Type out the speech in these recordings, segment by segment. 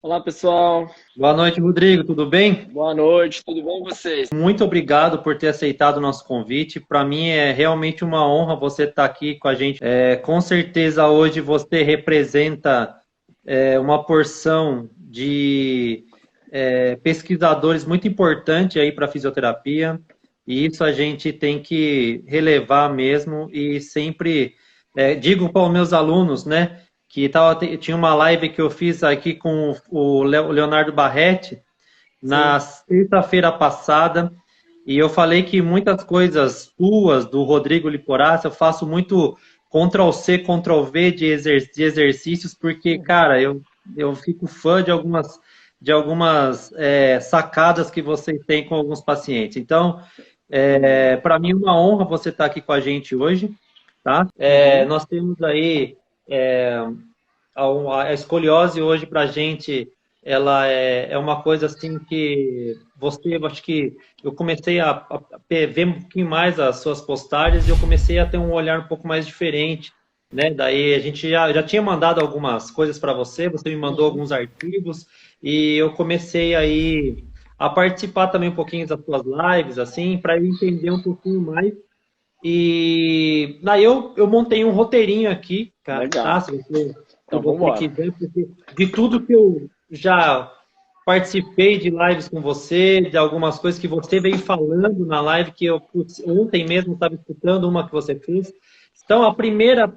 Olá, pessoal. Boa noite, Rodrigo. Tudo bem? Boa noite. Tudo bem com vocês? Muito obrigado por ter aceitado o nosso convite. Para mim é realmente uma honra você estar aqui com a gente. Com certeza hoje você representa uma porção de pesquisadores muito importante aí para a fisioterapia. E isso a gente tem que relevar mesmo e sempre digo para os meus alunos, né, tinha uma live que eu fiz aqui com o Leonardo Barretti Sim. na sexta-feira passada, e eu falei que muitas coisas suas, do Rodrigo Liporace, eu faço muito Ctrl+C, Ctrl+V de exercícios, porque, Uhum. cara, eu fico fã de algumas sacadas que vocês têm com alguns pacientes. Então, para mim é uma honra você estar aqui com a gente hoje, tá? Uhum. Nós temos aí a escoliose hoje para a gente, ela é uma coisa assim que eu acho que eu comecei a ver um pouquinho mais as suas postagens e eu comecei a ter um olhar um pouco mais diferente, né? Daí a gente já tinha mandado algumas coisas para você me mandou Uhum. alguns artigos e eu comecei aí a participar também um pouquinho das suas lives, assim, para entender um pouquinho mais. E daí eu montei um roteirinho aqui, cara, tá? Legal. Se Então, vamos você embora. quiser, porque de tudo que eu já participei de lives com você, de algumas coisas que você veio falando na live, que eu putz, ontem mesmo estava escutando uma que você fez. Então, a primeira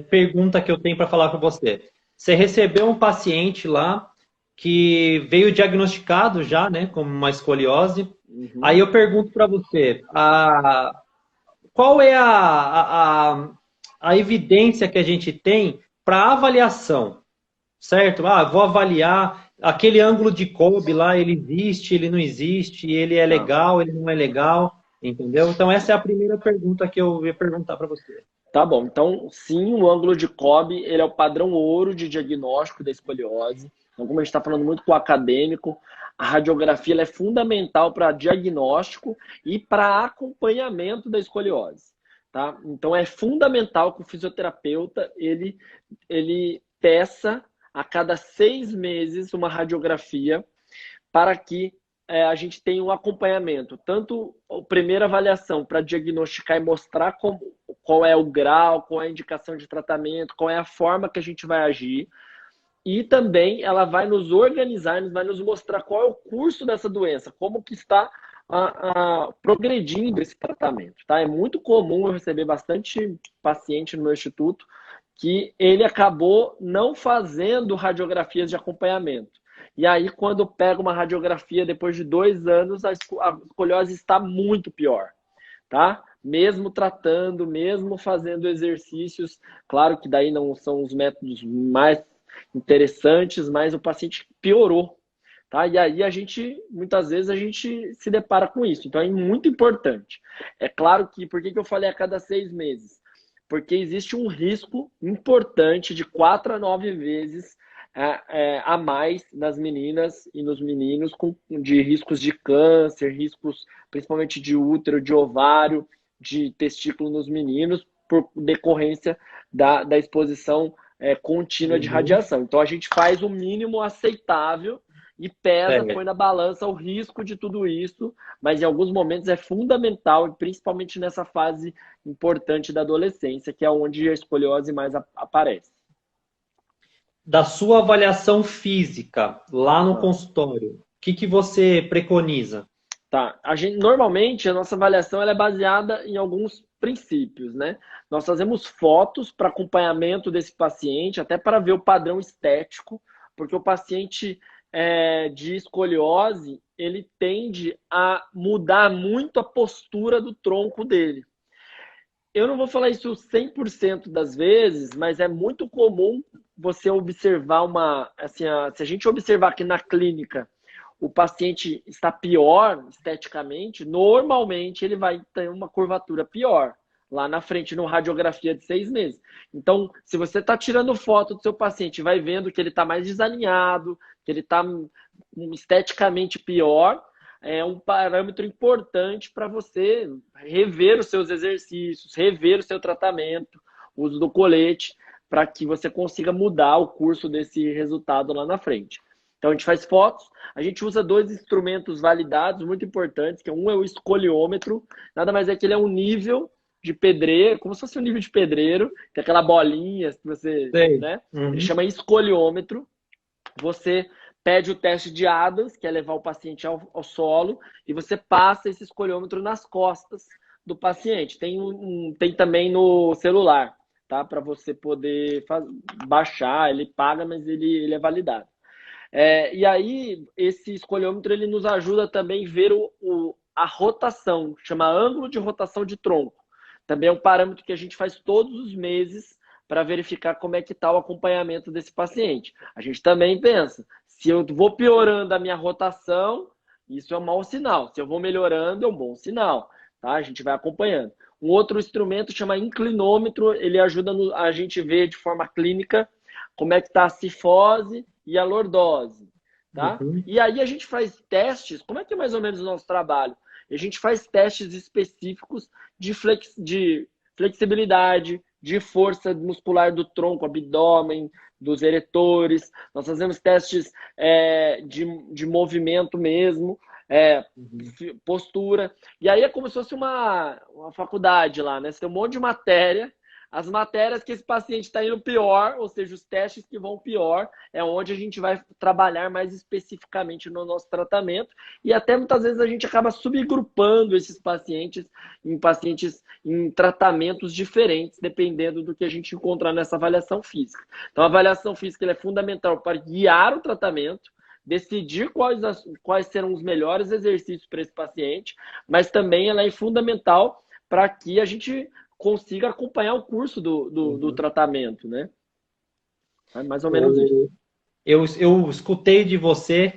pergunta que eu tenho para falar com você. Você recebeu um paciente lá que veio diagnosticado já, né, como uma escoliose. Aí Uhum. eu pergunto para você, qual é a evidência que a gente tem para avaliação, certo? Vou avaliar aquele ângulo de Kobe lá, ele existe, ele não existe, ele é Tá. legal, ele não é legal, entendeu? Então essa é a primeira pergunta que eu ia perguntar para você. Tá bom. Então, sim, o ângulo de Cobb, ele é o padrão ouro de diagnóstico da escoliose. Então, como a gente está falando muito com o acadêmico, a radiografia ela é fundamental para diagnóstico e para acompanhamento da escoliose. Tá? Então, é fundamental que o fisioterapeuta ele peça a cada 6 meses uma radiografia para que a gente tenha um acompanhamento, tanto a primeira avaliação para diagnosticar e mostrar qual é o grau, qual é a indicação de tratamento, qual é a forma que a gente vai agir, e também ela vai nos organizar, vai nos mostrar qual é o curso dessa doença, como que está progredindo esse tratamento. Tá? É muito comum eu receber bastante paciente no meu instituto que ele acabou não fazendo radiografias de acompanhamento. E aí, quando pega uma radiografia depois de 2 anos, a escoliose está muito pior, tá? Mesmo tratando, mesmo fazendo exercícios, claro que daí não são os métodos mais interessantes, mas o paciente piorou, tá? E aí muitas vezes a gente se depara com isso. Então é muito importante. É claro que, por que eu falei a cada 6 meses? Porque existe um risco importante de 4 a 9 vezes a mais nas meninas e nos meninos de riscos de câncer, riscos principalmente de útero, de ovário, de testículo nos meninos, por decorrência da exposição contínua de Uhum. radiação. Então a gente faz o mínimo aceitável e pesa, põe na balança o risco de tudo isso, mas em alguns momentos é fundamental, principalmente nessa fase importante da adolescência, que é onde a escoliose mais aparece. Da sua avaliação física lá no Tá. consultório, o que você preconiza? Tá. Normalmente, a nossa avaliação ela é baseada em alguns princípios, né? Nós fazemos fotos para acompanhamento desse paciente, até para ver o padrão estético, porque o paciente de escoliose, ele tende a mudar muito a postura do tronco dele. Eu não vou falar isso 100% das vezes, mas é muito comum você observar assim, se a gente observar aqui na clínica o paciente está pior esteticamente, normalmente ele vai ter uma curvatura pior lá na frente, no radiografia de 6 meses. Então, se você está tirando foto do seu paciente, vai vendo que ele está mais desalinhado, que ele está esteticamente pior, é um parâmetro importante para você rever os seus exercícios, rever o seu tratamento, uso do colete, para que você consiga mudar o curso desse resultado lá na frente. Então, a gente faz fotos, a gente usa 2 instrumentos validados, muito importantes, que um é o escoliômetro, nada mais é que ele é um nível de pedreiro, como se fosse um nível de pedreiro, tem aquela bolinha que você, Sei. né? Ele Uhum. chama escoliômetro. Você pede o teste de Adams, que é levar o paciente ao solo, e você passa esse escoliômetro nas costas do paciente. Tem também no celular, tá? Para você poder baixar, ele paga, mas ele é validado. E aí, esse escoliômetro ele nos ajuda também a ver a rotação, chama ângulo de rotação de tronco. Também é um parâmetro que a gente faz todos os meses para verificar como é que está o acompanhamento desse paciente. A gente também pensa, se eu vou piorando a minha rotação, isso é um mau sinal. Se eu vou melhorando, é um bom sinal. Tá? A gente vai acompanhando. Um outro instrumento chama inclinômetro, ele ajuda a gente ver de forma clínica como é que está a cifose e a lordose. Tá? Uhum. E aí a gente faz testes, como é que é mais ou menos o nosso trabalho? A gente faz testes específicos de flexibilidade, de força muscular do tronco, abdômen, dos eretores. Nós fazemos testes de movimento mesmo, postura. E aí é como se fosse uma faculdade lá, né? Você tem um monte de matéria. As matérias que esse paciente está indo pior, ou seja, os testes que vão pior, é onde a gente vai trabalhar mais especificamente no nosso tratamento. E até muitas vezes a gente acaba subgrupando esses pacientes em tratamentos diferentes, dependendo do que a gente encontrar nessa avaliação física. Então, a avaliação física é fundamental para guiar o tratamento, decidir quais serão os melhores exercícios para esse paciente, mas também ela é fundamental para que a gente consiga acompanhar o curso do tratamento, né? É mais ou menos isso. Eu escutei de você,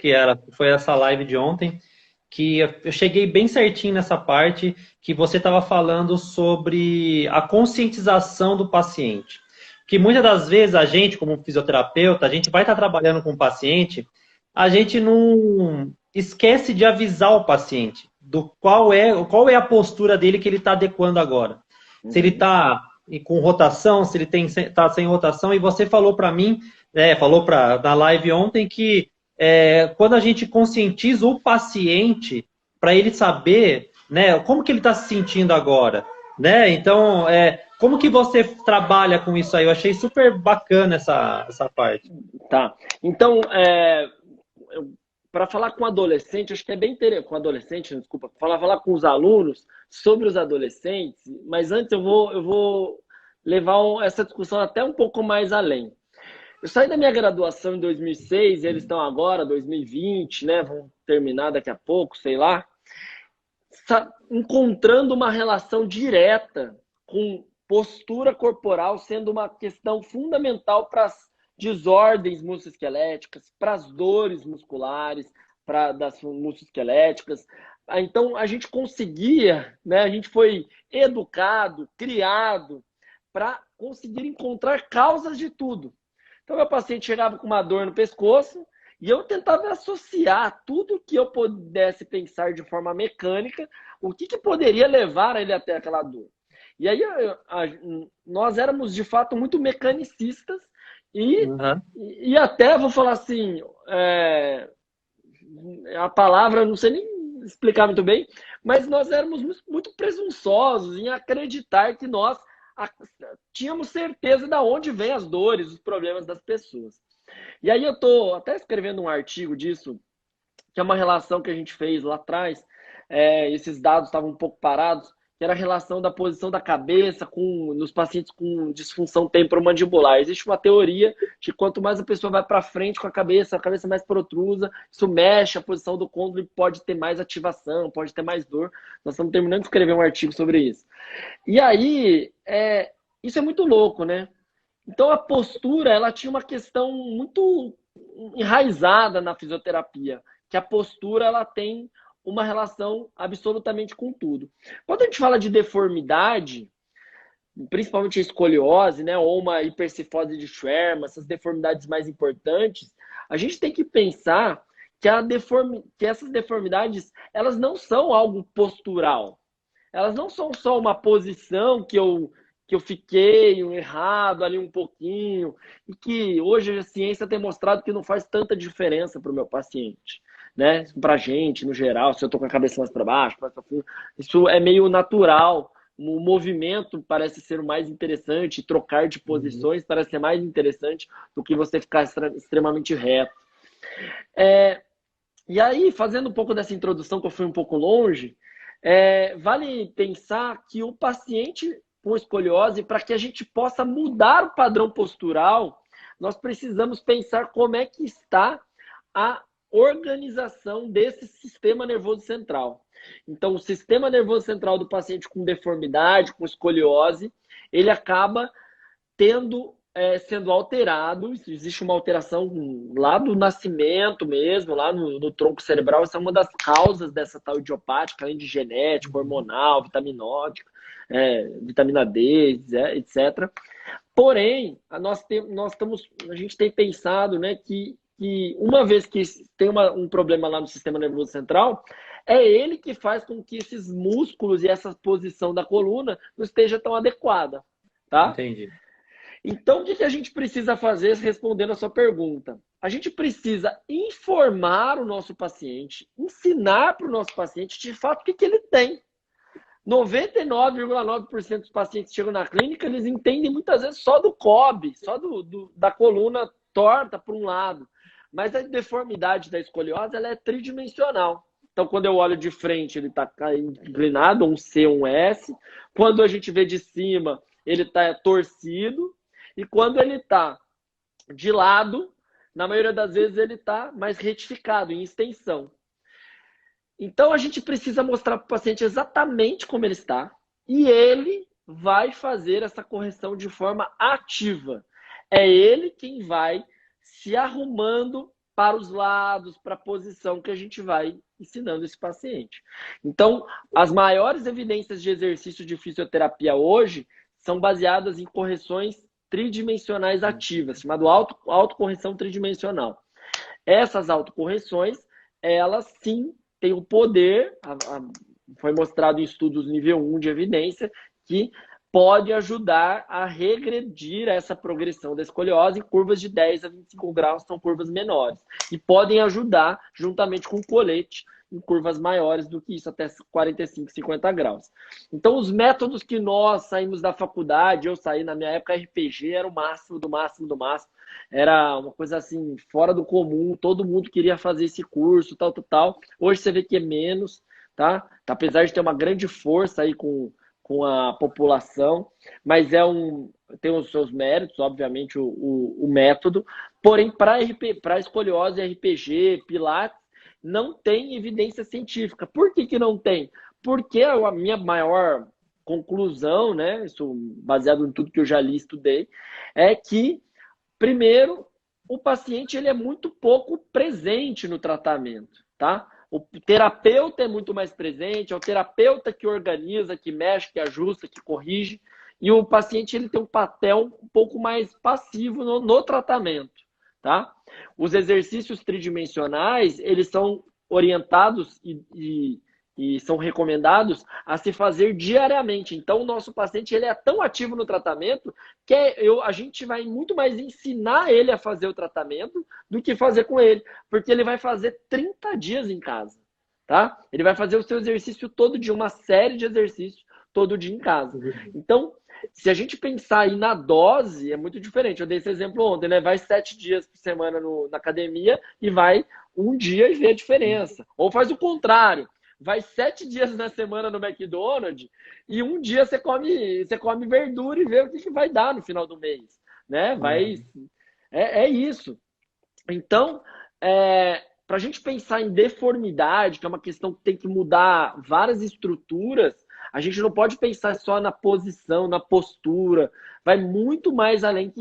foi essa live de ontem, que eu cheguei bem certinho nessa parte, que você estava falando sobre a conscientização do paciente. Que muitas das vezes a gente, como fisioterapeuta, a gente vai estar trabalhando com o paciente, a gente não esquece de avisar o paciente do qual é a postura dele que ele está adequando agora. Se ele está com rotação, se ele está sem rotação, e você falou para mim, na live ontem, que quando a gente conscientiza o paciente para ele saber, né, como que ele está se sentindo agora, né? Então, como que você trabalha com isso aí? Eu achei super bacana essa parte. Tá. Então, para falar com adolescente, acho que é bem interessante, com adolescente, desculpa, falar com os alunos sobre os adolescentes, mas antes eu vou levar essa discussão até um pouco mais além. Eu saí da minha graduação em 2006, eles estão agora, 2020, né? Vão terminar daqui a pouco, sei lá. Encontrando uma relação direta com postura corporal sendo uma questão fundamental para as desordens musculoesqueléticas, para as dores musculares, das musculoesqueléticas. Então, a gente conseguia, né? A gente foi educado, criado para conseguir encontrar causas de tudo. Então, meu paciente chegava com uma dor no pescoço e eu tentava associar tudo que eu pudesse pensar de forma mecânica, o que poderia levar ele até aquela dor. E aí, nós éramos, de fato, muito mecanicistas e até, vou falar assim, a palavra, não sei nem explicar muito bem, mas nós éramos muito presunçosos em acreditar que nós tínhamos certeza de onde vêm as dores, os problemas das pessoas. E aí eu estou até escrevendo um artigo disso, que é uma relação que a gente fez lá atrás, esses dados estavam um pouco parados, que era a relação da posição da cabeça nos pacientes com disfunção temporomandibular. Existe uma teoria de que quanto mais a pessoa vai para frente com a cabeça mais protrusa, isso mexe a posição do côndilo e pode ter mais ativação, pode ter mais dor. Nós estamos terminando de escrever um artigo sobre isso. E aí, isso é muito louco, né? Então, a postura, ela tinha uma questão muito enraizada na fisioterapia, que a postura, ela tem uma relação absolutamente com tudo. Quando a gente fala de deformidade, principalmente a escoliose, né, ou uma hipercifose de Schwermann, essas deformidades mais importantes, a gente tem que pensar que essas deformidades, elas não são algo postural. Elas não são só uma posição que eu que eu fiquei errado ali um pouquinho, e que hoje a ciência tem mostrado que não faz tanta diferença para o meu paciente, né? Para a gente, no geral, se eu estou com a cabeça mais para baixo, mais para cima, isso é meio natural. O movimento parece ser o mais interessante, trocar de posições parece ser mais interessante do que você ficar extremamente reto. E aí, fazendo um pouco dessa introdução, que eu fui um pouco longe, vale pensar que o paciente com escoliose, para que a gente possa mudar o padrão postural, nós precisamos pensar como é que está a organização desse sistema nervoso central. Então, o sistema nervoso central do paciente com deformidade, com escoliose, ele acaba sendo alterado. Existe uma alteração lá do nascimento mesmo, lá no tronco cerebral. Essa é uma das causas dessa tal idiopática, além de genética, hormonal, vitaminótica, vitamina D, etc. Porém, a gente tem pensado, né, que uma vez que tem um problema lá no sistema nervoso central, é ele que faz com que esses músculos e essa posição da coluna não esteja tão adequada, tá? Entendi. Então, o que a gente precisa fazer, respondendo a sua pergunta? A gente precisa informar o nosso paciente, ensinar para o nosso paciente, de fato, o que ele tem. 99,9% dos pacientes que chegam na clínica, eles entendem muitas vezes só do COB, só da coluna torta para um lado. Mas a deformidade da escoliose, ela é tridimensional. Então, quando eu olho de frente, ele está inclinado, um C, um S. Quando a gente vê de cima, ele está torcido. E quando ele está de lado, na maioria das vezes ele está mais retificado, em extensão. Então a gente precisa mostrar para o paciente exatamente como ele está e ele vai fazer essa correção de forma ativa. É ele quem vai se arrumando para os lados, para a posição que a gente vai ensinando esse paciente. Então, as maiores evidências de exercício de fisioterapia hoje são baseadas em correções tridimensionais ativas, chamado autocorreção tridimensional. Essas autocorreções, elas sim têm o poder, foi mostrado em estudos nível 1 de evidência, que pode ajudar a regredir essa progressão da escoliose em curvas de 10 a 25 graus, são curvas menores. E podem ajudar, juntamente com o colete, em curvas maiores do que isso, até 45, 50 graus. Então, os métodos que nós saímos da faculdade, eu saí na minha época, RPG era o máximo do máximo do máximo. Era uma coisa assim, fora do comum, todo mundo queria fazer esse curso, tal, tal, tal. Hoje você vê que é menos, tá? Apesar de ter uma grande força aí com a população, mas tem os seus méritos, obviamente, o método. Porém, para escoliose, RPG, Pilates, não tem evidência científica. Por que não tem? Porque a minha maior conclusão, né, isso baseado em tudo que eu já li e estudei, é que, primeiro, o paciente ele é muito pouco presente no tratamento, tá? O terapeuta é muito mais presente, é o terapeuta que organiza, que mexe, que ajusta, que corrige, e o paciente ele tem um papel um pouco mais passivo no tratamento, tá? Os exercícios tridimensionais, eles são orientados e são recomendados a se fazer diariamente. Então, o nosso paciente ele é tão ativo no tratamento que a gente vai muito mais ensinar ele a fazer o tratamento do que fazer com ele. Porque ele vai fazer 30 dias em casa, tá? Ele vai fazer o seu exercício todo dia, uma série de exercícios todo dia em casa. Então, se a gente pensar aí na dose, é muito diferente. Eu dei esse exemplo ontem, né? Vai 7 dias por semana na academia e vai um dia e vê a diferença. Ou faz o contrário. Vai 7 dias na semana no McDonald's e um dia você come verdura e vê o que vai dar no final do mês, né? É isso. Então, para a gente pensar em deformidade, que é uma questão que tem que mudar várias estruturas, a gente não pode pensar só na posição, na postura. Vai muito mais além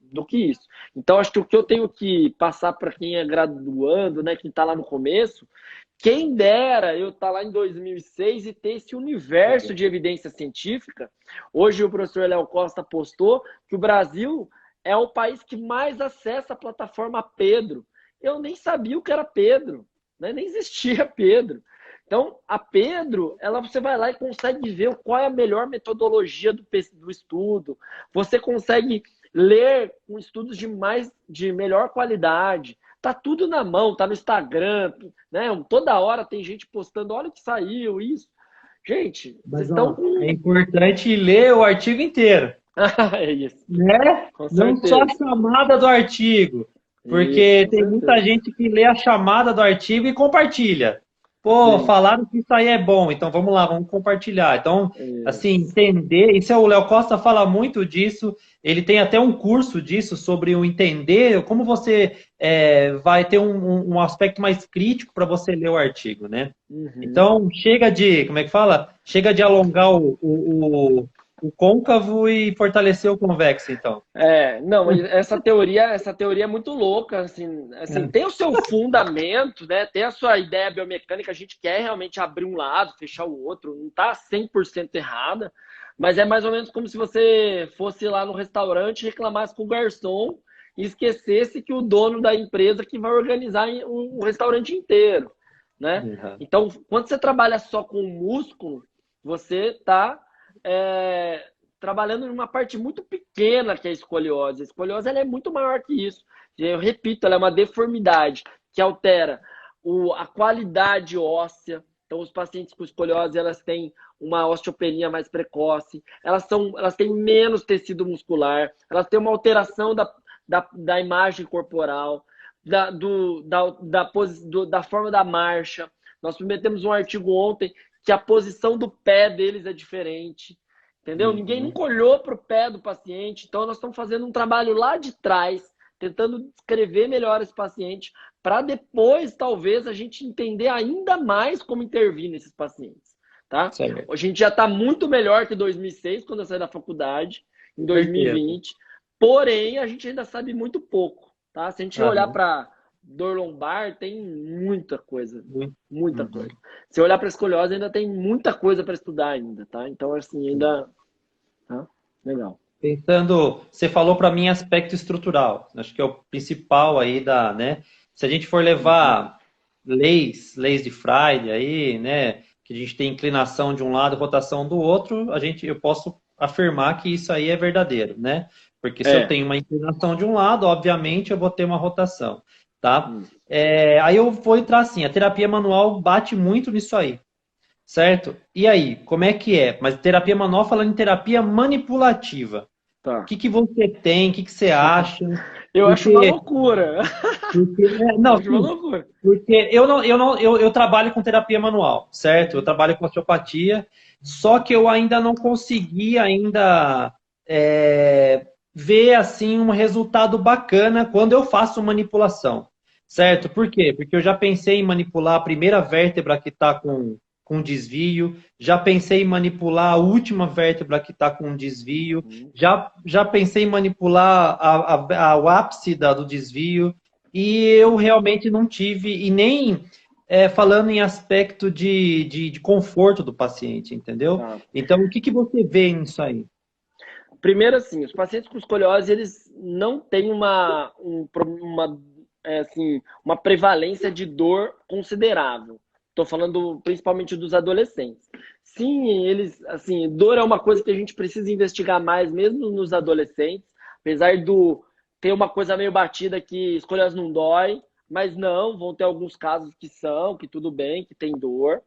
do que isso. Então, acho que o que eu tenho que passar para quem é graduando, né, quem está lá no começo, quem dera eu estar lá em 2006 e ter esse universo de evidência científica. Hoje o professor Léo Costa postou que o Brasil é o país que mais acessa a plataforma Pedro. Eu nem sabia o que era Pedro, né? Nem existia Pedro. Então, a Pedro, você vai lá e consegue ver qual é a melhor metodologia do estudo. Você consegue ler com estudos de melhor qualidade. Tá tudo na mão, tá no Instagram, né? Toda hora tem gente postando, olha o que saiu, isso. Gente, vocês Mas, estão ó, é com. importante ler o artigo inteiro, É isso, né? com Não só a certeza. chamada do artigo, Isso, porque com tem muita certeza. gente que lê a chamada do artigo e compartilha. Pô, Sim, falaram que isso aí é bom, então vamos lá, vamos compartilhar. Então, assim, isso. entender, isso é o Léo Costa fala muito disso, ele tem até um curso disso sobre o entender, como você vai ter um aspecto mais crítico para você ler o artigo, né? Uhum. Então, chega de, como é que fala? Chega de alongar o côncavo e fortalecer o convexo, então. Não, e essa teoria é muito louca, assim, tem o seu fundamento, né? Tem a sua ideia biomecânica, a gente quer realmente abrir um lado, fechar o outro, não está 100% errada, mas é mais ou menos como se você fosse lá no restaurante, reclamasse com o garçom e esquecesse que o dono da empresa que vai organizar o restaurante inteiro, né? Uhum. Então, quando você trabalha só com o músculo, você está trabalhando em uma parte muito pequena que é a escoliose. A escoliose ela é muito maior que isso. Eu repito, ela é uma deformidade que altera a qualidade óssea. Então, os pacientes com escoliose elas têm uma osteopenia mais precoce, elas têm menos tecido muscular, elas têm uma alteração da imagem corporal, da forma da marcha. Nós submetemos um artigo ontem que a posição do pé deles é diferente. Entendeu? Ninguém Uhum. nunca olhou para o pé do paciente, então nós estamos fazendo um trabalho lá de trás, tentando descrever melhor esse paciente, para depois, talvez, a gente entender ainda mais como intervir nesses pacientes. Tá? Certo. A gente já está muito melhor que 2006, quando eu saí da faculdade, em Com certeza. 2020, porém, a gente ainda sabe muito pouco. Tá? Se a gente olhar Aham. para dor lombar, tem muita coisa, Muito. muita Uhum. coisa. Se olhar para escoliose, ainda tem muita coisa para estudar ainda, tá? Então, assim, ainda. Tá? Legal. Pensando, você falou para mim aspecto estrutural, acho que é o principal aí da, né? Se a gente for Uhum. levar leis de Freire aí, né, que a gente tem inclinação de um lado, rotação do outro, eu posso afirmar que isso aí é verdadeiro, né? Porque se eu É. tenho uma inclinação de um lado, obviamente eu vou ter uma rotação, tá? Isso. Aí eu vou entrar assim, a terapia manual bate muito nisso aí. Certo? E aí, como é que é? Mas terapia manual falando em terapia manipulativa. O Tá. que que você tem? O que que você acha? Eu acho uma Porque, loucura. Eu não, acho uma sim, loucura. porque eu trabalho com terapia manual, certo? Eu Uhum. trabalho com osteopatia, só que eu ainda não consegui ver assim um resultado bacana quando eu faço manipulação, certo? Por quê? Porque eu já pensei em manipular a primeira vértebra que está com desvio, já pensei em manipular a última vértebra que está com desvio, Uhum. já pensei em manipular o ápice do desvio, e eu realmente não tive, e nem falando em aspecto de conforto do paciente, entendeu? Tá. Então, o que que você vê nisso aí? Primeiro, assim, os pacientes com escoliose, eles não têm uma prevalência de dor considerável. Estou falando principalmente dos adolescentes. Sim, assim, dor é uma coisa que a gente precisa investigar mais, mesmo nos adolescentes, apesar do ter uma coisa meio batida que escoliose não dói, mas não, vão ter alguns casos que tudo bem, que tem dor.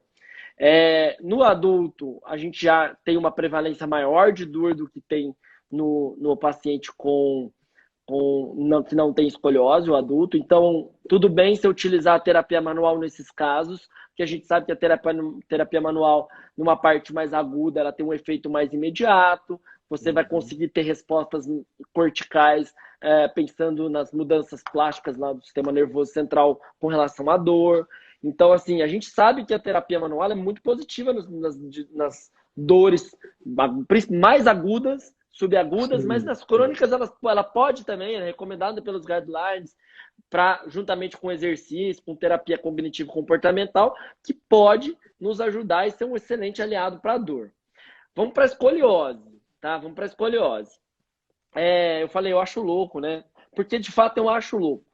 No adulto, a gente já tem uma prevalência maior de dor do que tem no paciente que não tem escoliose, o adulto. Então, tudo bem se eu utilizar a terapia manual nesses casos, porque a gente sabe que a terapia manual, numa parte mais aguda, ela tem um efeito mais imediato, você vai Uhum. conseguir ter respostas corticais, pensando nas mudanças plásticas lá do sistema nervoso central com relação à dor. Então, assim, a gente sabe que a terapia manual é muito positiva nas dores mais agudas, subagudas, mas Sim, nas sim. crônicas ela pode também, é recomendada pelos guidelines, juntamente com exercício, com terapia cognitivo-comportamental, que pode nos ajudar e ser um excelente aliado para a dor. Vamos para a escoliose, tá? Vamos para a escoliose. Eu falei, eu acho louco, né? Porque de fato eu acho louco.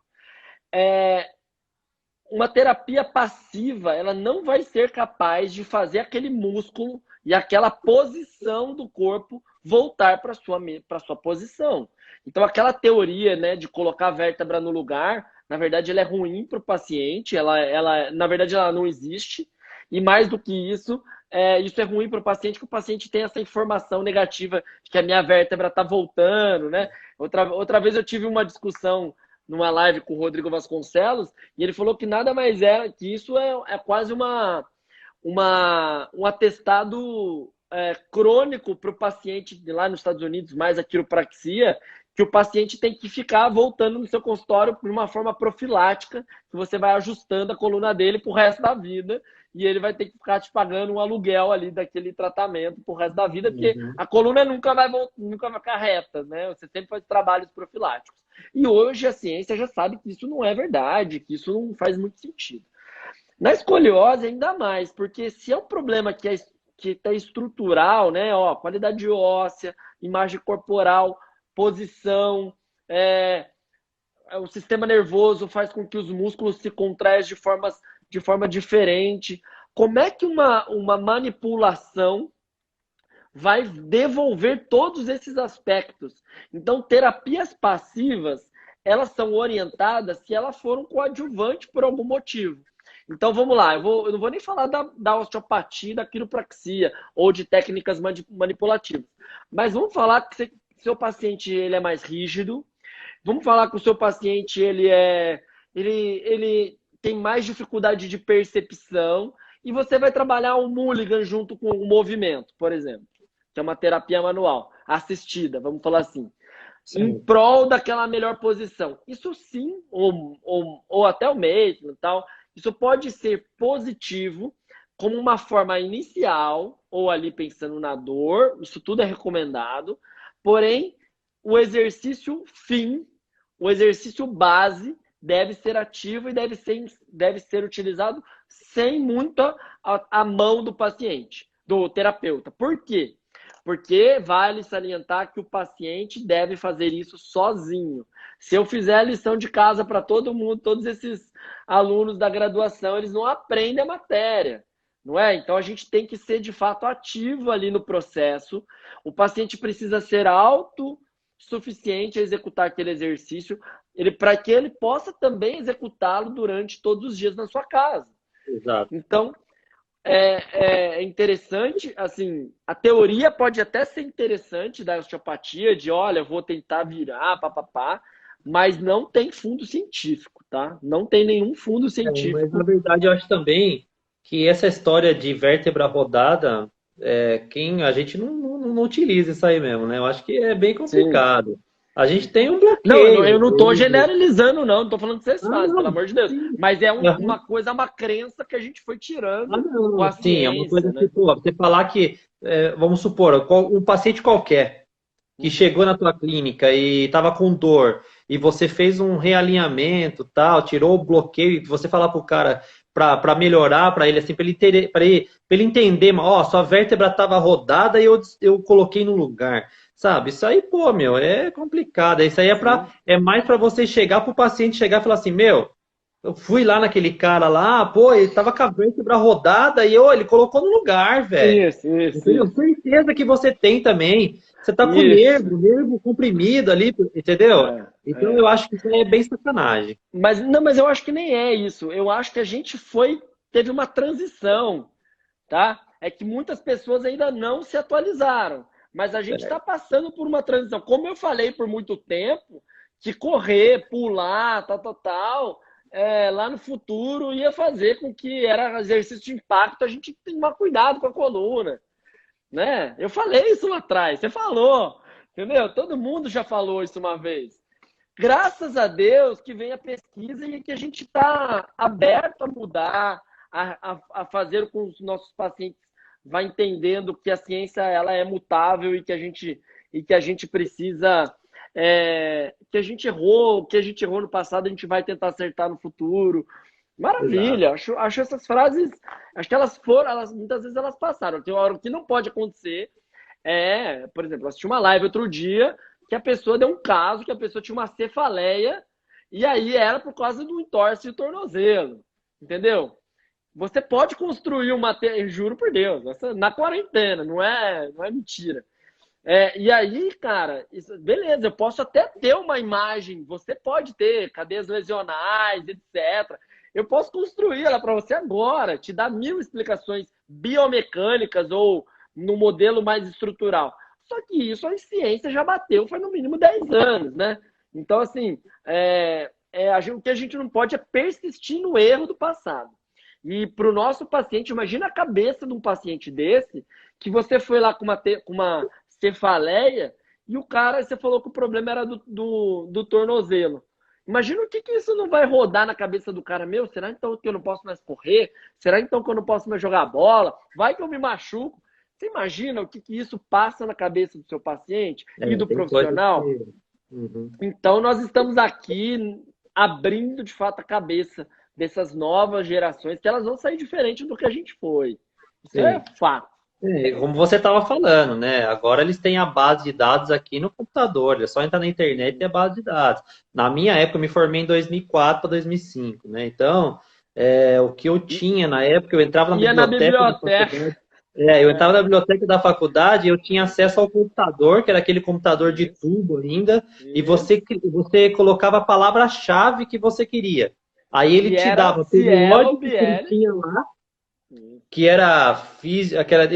uma terapia passiva, ela não vai ser capaz de fazer aquele músculo e aquela posição do corpo voltar para sua posição. Então, aquela teoria, né, de colocar a vértebra no lugar, na verdade, ela é ruim para o paciente, na verdade, ela não existe. E mais do que isso é ruim para o paciente, que o paciente tem essa informação negativa de que a minha vértebra está voltando, né? Outra vez eu tive uma discussão numa live com o Rodrigo Vasconcelos, e ele falou que nada mais é que isso é quase um atestado crônico para o paciente lá nos Estados Unidos, mais a quiropraxia, que o paciente tem que ficar voltando no seu consultório de uma forma profilática, que você vai ajustando a coluna dele para o resto da vida, e ele vai ter que ficar te pagando um aluguel ali daquele tratamento pro resto da vida, porque a coluna nunca vai ficar reta, né? Você sempre faz trabalhos profiláticos. E hoje a ciência já sabe que isso não é verdade, que isso não faz muito sentido. Na escoliose, ainda mais, porque se é um problema que está estrutural, né? Ó, qualidade óssea, imagem corporal, posição, o sistema nervoso faz com que os músculos se contraiam de forma diferente. Como é que uma manipulação vai devolver todos esses aspectos? Então, terapias passivas, elas são orientadas se elas foram coadjuvantes por algum motivo. Então, vamos lá, eu não vou nem falar da osteopatia, da quiropraxia ou de técnicas manipulativas, mas vamos falar que seu paciente ele é mais rígido, vamos falar que o seu paciente ele tem mais dificuldade de percepção, e você vai trabalhar o Mulligan junto com o movimento, por exemplo, que é uma terapia manual, assistida, vamos falar assim, em prol daquela melhor posição. Isso sim, ou até o Maitland e tal, isso pode ser positivo como uma forma inicial, ou ali pensando na dor, isso tudo é recomendado, porém, o exercício fim, o exercício base, deve ser ativo e deve ser utilizado sem muito a mão do paciente, do terapeuta. Por quê? Porque vale salientar que o paciente deve fazer isso sozinho. Se eu fizer a lição de casa para todo mundo, todos esses alunos da graduação, eles não aprendem a matéria, não é? Então a gente tem que ser de fato ativo ali no processo. O paciente precisa ser autossuficiente a executar aquele exercício, para que ele possa também executá-lo durante todos os dias na sua casa. Exato. Então, é interessante, assim, a teoria pode até ser interessante da osteopatia, de olha, eu vou tentar virar, papapá, mas não tem fundo científico, tá? Não tem nenhum fundo científico. Mas na verdade eu acho também que essa história de vértebra rodada, a gente não utiliza isso aí mesmo, né? Eu acho que é bem complicado. Sim. A gente tem um bloqueio. Não, eu não estou generalizando, não estou falando que vocês fazem, pelo amor de Deus. Sim. Mas é uma coisa, uma crença que a gente foi tirando com a ciência. Sim, é uma coisa, né? Que, você falar que, vamos supor, um paciente qualquer que chegou na tua clínica e estava com dor, e você fez um realinhamento, tal, tirou o bloqueio, e você falar pro cara para melhorar, para ele, assim, para ele entender, ó, sua vértebra estava rodada e eu coloquei no lugar. Sabe? Isso aí, pô, meu, é complicado. Isso aí é mais para você chegar pro paciente chegar e falar assim, meu, eu fui lá naquele cara lá, pô, ele tava com a vértebra rodada e ele colocou no lugar, velho. Isso. Eu tenho certeza que você tem também. Você tá com o nervo comprimido ali, entendeu? Então eu acho que isso é bem sacanagem. Mas eu acho que nem é isso. Eu acho que a gente teve uma transição, tá? É que muitas pessoas ainda não se atualizaram. Mas a gente está passando por uma transição. Como eu falei por muito tempo, que correr, pular, tal, lá no futuro ia fazer com que era exercício de impacto, a gente tem que tomar cuidado com a coluna. Né? Eu falei isso lá atrás, você falou, entendeu? Todo mundo já falou isso uma vez. Graças a Deus que vem a pesquisa e que a gente está aberto a mudar, a fazer com que os nossos pacientes vai entendendo que a ciência ela é mutável e que a gente precisa que a gente errou no passado, a gente vai tentar acertar no futuro. Maravilha, acho essas frases, acho que muitas vezes elas passaram. Tem uma hora que não pode acontecer. Por exemplo, eu assisti uma live outro dia que a pessoa deu um caso, que a pessoa tinha uma cefaleia e aí era por causa do entorse de tornozelo. entendeu? Você pode construir juro por Deus, na quarentena, não é mentira. E aí, cara, beleza, eu posso até ter uma imagem, você pode ter cadeias lesionais, etc. Eu posso construir ela para você agora, te dar 1000 explicações biomecânicas ou no modelo mais estrutural. Só que isso a ciência já bateu, foi no mínimo 10 anos, né? Então, assim, o que a gente não pode é persistir no erro do passado. E para o nosso paciente, imagina a cabeça de um paciente desse, que você foi lá com uma cefaleia e o cara, você falou que o problema era do tornozelo. Imagina o que isso não vai rodar na cabeça do cara. Meu, será então que eu não posso mais correr? Será então que eu não posso mais jogar bola? Vai que eu me machuco? Você imagina o que isso passa na cabeça do seu paciente e do profissional? Uhum. Então, nós estamos aqui abrindo, de fato, a cabeça dessas novas gerações, que elas vão sair diferente do que a gente foi. Isso é fato. Como você estava falando, né? Agora eles têm a base de dados aqui no computador, é só entrar na internet e ter a base de dados. Na minha época, eu me formei em 2004 para 2005, né? Então, o que eu tinha na época, eu entrava na biblioteca. Eu entrava na biblioteca da faculdade e eu tinha acesso ao computador, que era aquele computador de tubo ainda, e você colocava a palavra-chave que você queria. Aí ele te dava o periódico que ele tinha lá, que era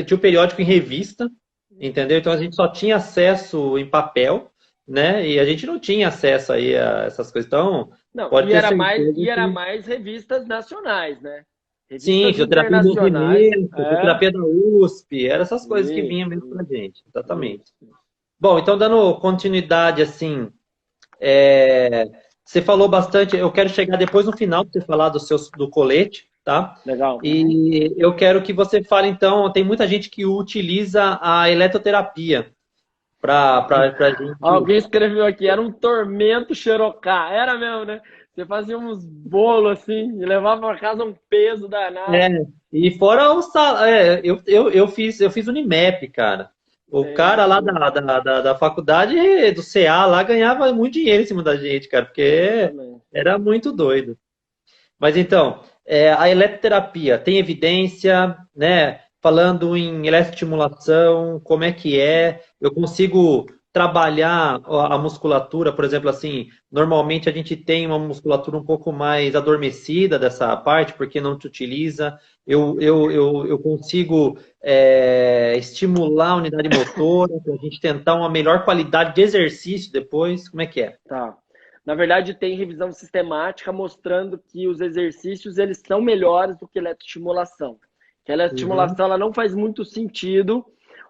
tinha um periódico em revista, entendeu? Então a gente só tinha acesso em papel, né? E a gente não tinha acesso aí a essas coisas. Então, pode ter certeza e era mais revistas nacionais, né? Sim, fisioterapia do movimento, fisioterapia da USP, eram essas coisas que vinham mesmo pra gente, exatamente. Bom, então dando continuidade, assim, você falou bastante, eu quero chegar depois no final para você falar do colete, tá? Legal. E eu quero que você fale, então, tem muita gente que utiliza a eletroterapia para gente... Alguém escreveu aqui, era um tormento xerocá, era mesmo, né? Você fazia uns bolos assim e levava para casa um peso danado. E fora o salário, eu fiz Unimap, cara. O cara lá da faculdade do CA lá ganhava muito dinheiro em cima da gente, cara, porque era muito doido. Mas então, a eletroterapia tem evidência, né? Falando em eletroestimulação, como é que é? Eu consigo trabalhar a musculatura, por exemplo, assim, normalmente a gente tem uma musculatura um pouco mais adormecida dessa parte, porque não te utiliza. Eu consigo estimular a unidade motora, para a gente tentar uma melhor qualidade de exercício depois. Como é que é? Tá. Na verdade, tem revisão sistemática mostrando que os exercícios eles são melhores do que a eletroestimulação. Que a eletroestimulação ela não faz muito sentido,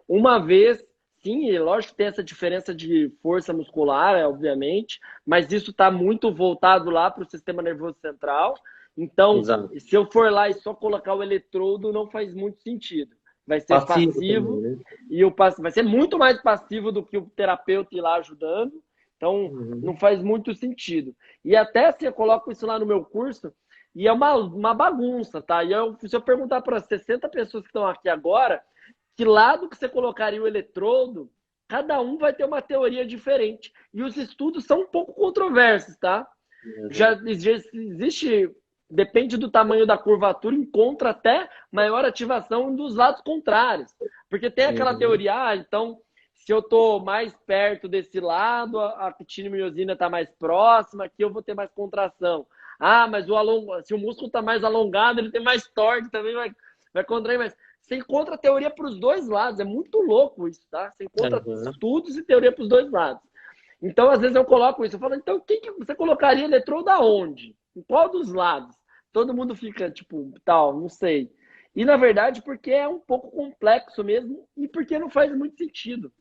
uma vez, sim, lógico que tem essa diferença de força muscular, obviamente, mas isso está muito voltado lá para o sistema nervoso central. Então, Exato. se eu for lá e só colocar o eletrodo, não faz muito sentido. Vai ser passivo também, né? E vai ser muito mais passivo do que o terapeuta ir lá ajudando. Então, não faz muito sentido. E até se eu coloco isso lá no meu curso, e é uma bagunça, tá? E se eu perguntar para 60 pessoas que estão aqui agora, que lado que você colocaria o eletrodo, cada um vai ter uma teoria diferente. E os estudos são um pouco controversos, tá? Já existe, depende do tamanho da curvatura, encontra até maior ativação dos lados contrários. Porque tem aquela teoria, então... Se eu estou mais perto desse lado, a actina-miosina está mais próxima, aqui eu vou ter mais contração. Mas se o músculo está mais alongado, ele tem mais torque, também vai contrair mais. Você encontra teoria para os dois lados, é muito louco isso, tá? Você encontra estudos e teoria para os dois lados. Então, às vezes eu coloco isso, eu falo, então, quem que você colocaria eletrodo aonde? Em qual dos lados? Todo mundo fica, tipo, tal, não sei. E, na verdade, porque é um pouco complexo mesmo e porque não faz muito sentido.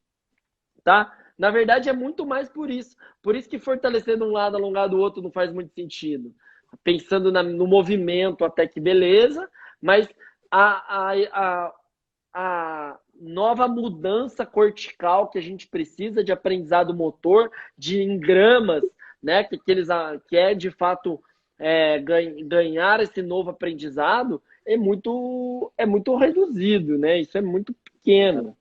Tá? Na verdade, é muito mais por isso. Por isso que fortalecer de um lado, alongar do outro não faz muito sentido. Pensando no movimento, até que beleza, mas a nova mudança cortical que a gente precisa de aprendizado motor, de engramas, né? Que é de fato ganhar esse novo aprendizado, é muito reduzido, né? Isso é muito pequeno.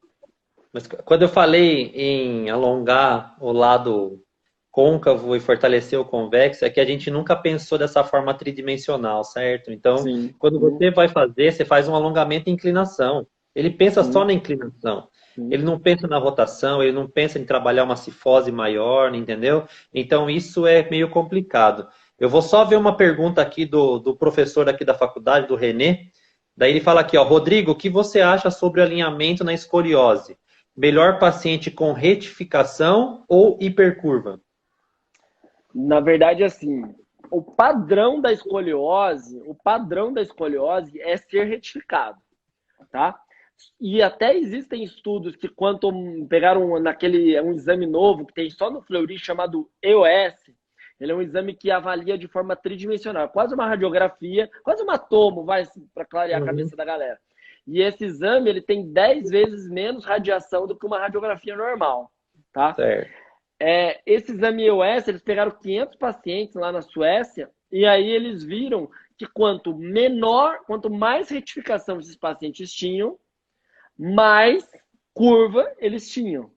Mas quando eu falei em alongar o lado côncavo e fortalecer o convexo, é que a gente nunca pensou dessa forma tridimensional, certo? Então, Sim, quando você vai fazer, você faz um alongamento e inclinação. Ele pensa só sim, na inclinação. sim. Ele não pensa na rotação, ele não pensa em trabalhar uma cifose maior, entendeu? Então, isso é meio complicado. Eu vou só ver uma pergunta aqui do professor aqui da faculdade, do Renê. Daí ele fala aqui, ó, Rodrigo, o que você acha sobre o alinhamento na escoliose? Melhor paciente com retificação ou hipercurva? Na verdade, assim, o padrão da escoliose é ser retificado, tá? E até existem estudos que quando pegaram um exame novo que tem só no Fleury chamado EOS, ele é um exame que avalia de forma tridimensional, quase uma radiografia, quase uma tomo, vai para clarear a Uhum, cabeça da galera. E esse exame ele tem 10 vezes menos radiação do que uma radiografia normal, tá? certo. Esse exame EOS, eles pegaram 500 pacientes lá na Suécia e aí eles viram que quanto mais retificação esses pacientes tinham, mais curva eles tinham,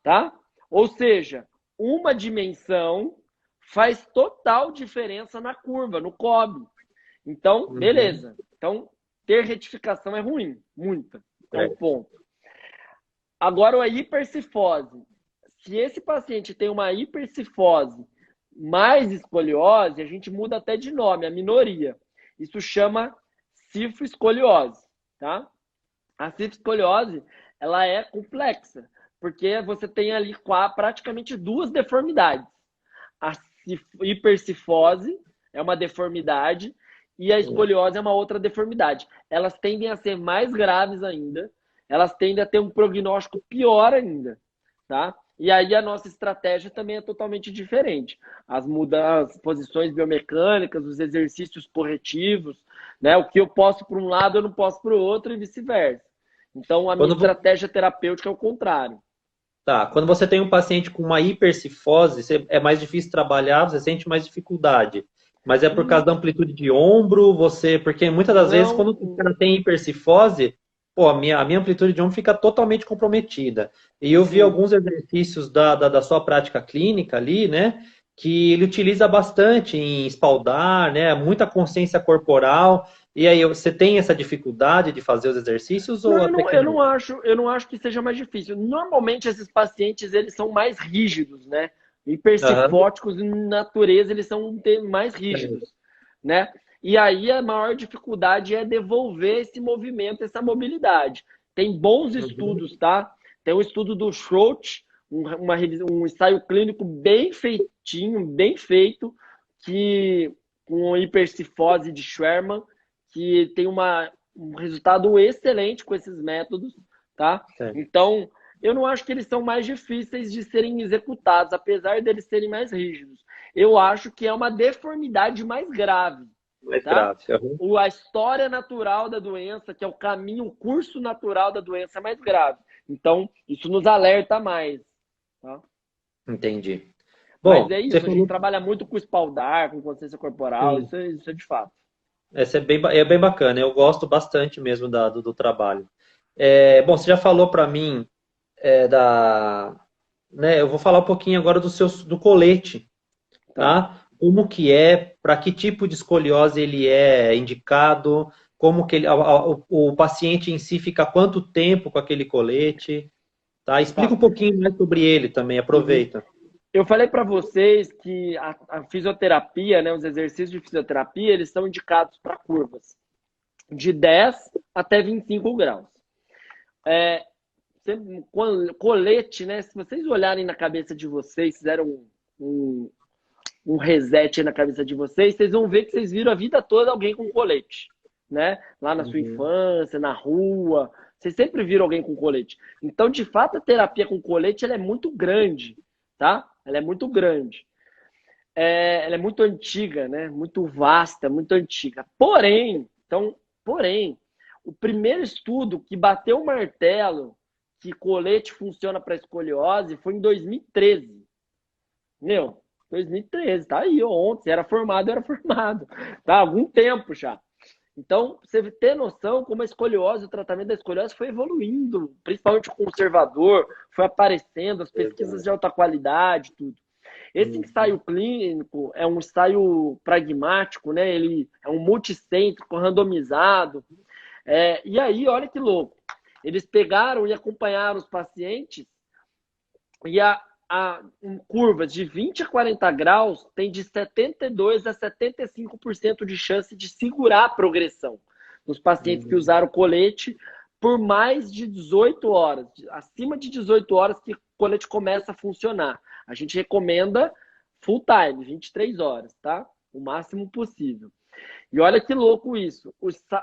tá? Ou seja, uma dimensão faz total diferença na curva, no COB. Então, Uhum, beleza. Então, ter retificação é ruim, muita. É um certo. ponto. Agora, a hipercifose. Se esse paciente tem uma hipercifose mais escoliose, a gente muda até de nome, a minoria. Isso chama cifoescoliose, tá? A cifoescoliose, ela é complexa, porque você tem ali praticamente duas deformidades. A hipercifose é uma deformidade e a Sim. escoliose é uma outra deformidade. Elas tendem a ser mais graves ainda, elas tendem a ter um prognóstico pior ainda, tá? E aí a nossa estratégia também é totalmente diferente. As posições biomecânicas, os exercícios corretivos, né? O que eu posso para um lado, eu não posso para o outro e vice-versa. Então a minha Quando, estratégia terapêutica é o contrário. tá, quando você tem um paciente com uma hipercifose, é mais difícil trabalhar, você sente mais dificuldade. Mas é por causa da amplitude de ombro, porque muitas das vezes, quando o Não, cara tem hipercifose, pô, a minha amplitude de ombro fica totalmente comprometida. E eu vi sim. alguns exercícios da sua prática clínica ali, né? Que ele utiliza bastante em espaldar, né? Muita consciência corporal. E aí, você tem essa dificuldade de fazer os exercícios Não, ou até que não? eu não acho que seja mais difícil. Normalmente esses pacientes eles são mais rígidos, né? Aham. Hipercifóticos em natureza eles são mais rígidos, né? E aí a maior dificuldade é devolver esse movimento, essa mobilidade. Tem bons Uhum. estudos, tá? Tem um estudo do Schroth, um ensaio clínico bem feitinho, bem feito, que com hipercifose de Schwerman, que tem um resultado excelente com esses métodos, tá? Certo. Então, eu não acho que eles são mais difíceis de serem executados, apesar deles serem mais rígidos. Eu acho que é uma deformidade mais grave, Mais tá? grave. Aham. A história natural da doença, que é o caminho, o curso natural da doença é mais grave. Então, isso nos alerta mais, tá? Entendi. Mas Bom, é você isso, a gente falou. trabalha muito com espaldar, com consciência corporal, Sim, isso é de fato. essa é bem bacana. Eu gosto bastante mesmo do trabalho. Bom, você já falou para mim né? Eu vou falar um pouquinho agora do colete, Tá. tá? Como que é, para que tipo de escoliose ele é indicado, como que o paciente em si fica quanto tempo com aquele colete, tá? Explica Tá. um pouquinho mais sobre ele também, Uhum. aproveita. Eu falei para vocês que a fisioterapia, né, os exercícios de fisioterapia, eles são indicados para curvas de 10 até 25 graus. É, colete, né? Se vocês olharem na cabeça de vocês, fizeram um, um reset aí na cabeça de vocês, vocês vão ver que vocês viram a vida toda alguém com colete, né? Lá na sua Uhum. infância, na rua, vocês sempre viram alguém com colete. Então, de fato, a terapia com colete ela é muito grande, tá? Ela é muito grande. Ela é muito antiga, né? Muito vasta, muito antiga. Porém, o primeiro estudo que bateu o martelo que colete funciona para escoliose foi em 2013. Meu, 2013, tá aí, ontem, se era formado, era formado. Tá há algum tempo já. Então, você ter noção como a escoliose, o tratamento da escoliose foi evoluindo, principalmente o conservador, foi aparecendo, as pesquisas Exato. de alta qualidade, tudo. Esse ensaio clínico é um ensaio pragmático, né? Ele é um multicêntrico, randomizado. E aí, olha que louco. Eles pegaram e acompanharam os pacientes e em curvas de 20 a 40 graus tem de 72 a 75% de chance de segurar a progressão nos pacientes que usaram colete por mais de 18 horas. Acima de 18 horas que o colete começa a funcionar. A gente recomenda full time, 23 horas, tá? O máximo possível. E olha que louco isso.